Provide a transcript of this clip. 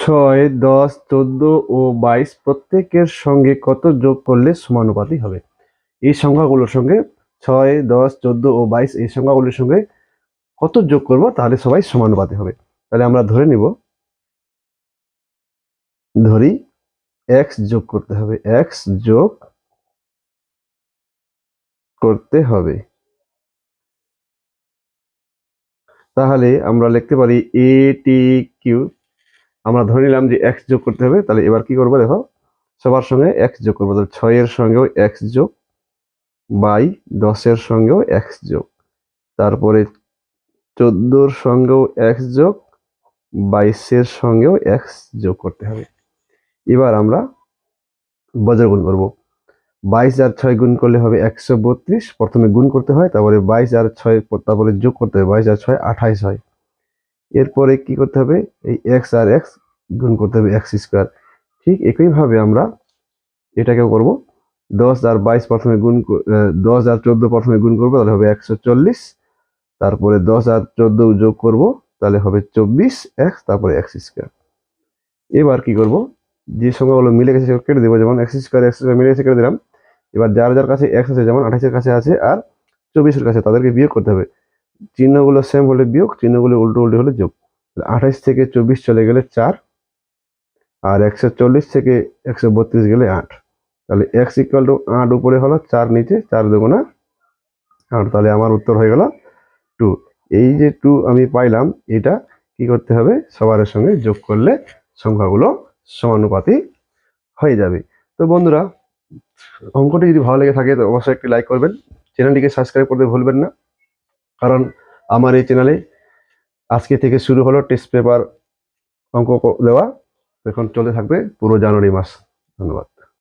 6, 10, 14 ও 22 প্রত্যেকের সঙ্গে কত যোগ করলে সমানুপাতিক হবে? এই সংখ্যাগুলোর সঙ্গে 6, 10, 14 ও 22 এই সংখ্যাগুলোর সঙ্গে কত যোগ করব তাহলে সবাই সমানুপাতিক হবে? তাহলে আমরা ধরে নিব, ধরি x যোগ করতে হবে, x যোগ করতে হবে। তাহলে আমরা লিখতে পারি a t কিউব। আমরা ধরে নিলাম যে x যোগ করতে হবে। তাহলে এবার কি করব দেখো, সবার সঙ্গে x যোগ করবো। তাহলে 6 এর সঙ্গেও x যোগ, বাই 10 এর সঙ্গেও x যোগ, তারপরে 14 এর সঙ্গেও x যোগ, 22 এর সঙ্গেও x যোগ করতে হবে। এবার আমরা বজ্র গুণ করব। 22 আর 6 গুণ করলে হবে 132। প্রথমে গুণ করতে হয়, তারপরে 22 আর 6 তারপরে যোগ করতে হবে। 22 আর 6 28 হয়। এরপরে কি করতে হবে, এই x আর x গুণ করতে হবে, x স্কয়ার। ঠিক একইভাবে আমরা এটাকেও করব। 10 আর 22 প্রথমে গুণ 10 আর 14 প্রথমে গুণ করব, তাহলে হবে 140। তারপরে 10 আর 14 যোগ করব, তাহলে হবে 24x, তারপরে x স্কয়ার। এবার কি করব, যে সংখ্যাগুলো মিলে গেছে সেগুলো কেটে দেবো। যেমন x স্কয়ার মিলে গেছে, কেটে দিলাম। এবার যার যার কাছে x আছে, যেমন 28 এর কাছে আছে আর 24 এর কাছে, তাদেরকে বিয়োগ করতে হবে। চিহ্নগুলো সেম হলে বিয়োগ, চিহ্নগুলো উল্টো উল্টো হলে যোগ। 28 থেকে 24 চলে গেলে 4, আর 140 থেকে 132 গেলে 8। তাহলে x ইকুয়াল টু 8 উপরে হলো, 4 নিচে, 4 দুগুণা 8। তাহলে আমার উত্তর হয়ে গেল 2। এই যে 2 আমি পাইলাম, এটা কি করতে হবে, সবার সঙ্গে যোগ করলে সংখ্যাগুলো সমানুপাতিক হয়ে যাবে। তো বন্ধুরা, অঙ্কটি যদি ভালো লেগে থাকে তো অবশ্যই একটি লাইক করবেন, চ্যানেলটিকে সাবস্ক্রাইব করতে ভুলবেন না। কারণ আমার এই চ্যানেলে আজকে থেকে শুরু হলো টেস্ট পেপার অঙ্ক দেওয়া, এখন চলতে থাকবে পুরো জানুয়ারি মাস। ধন্যবাদ।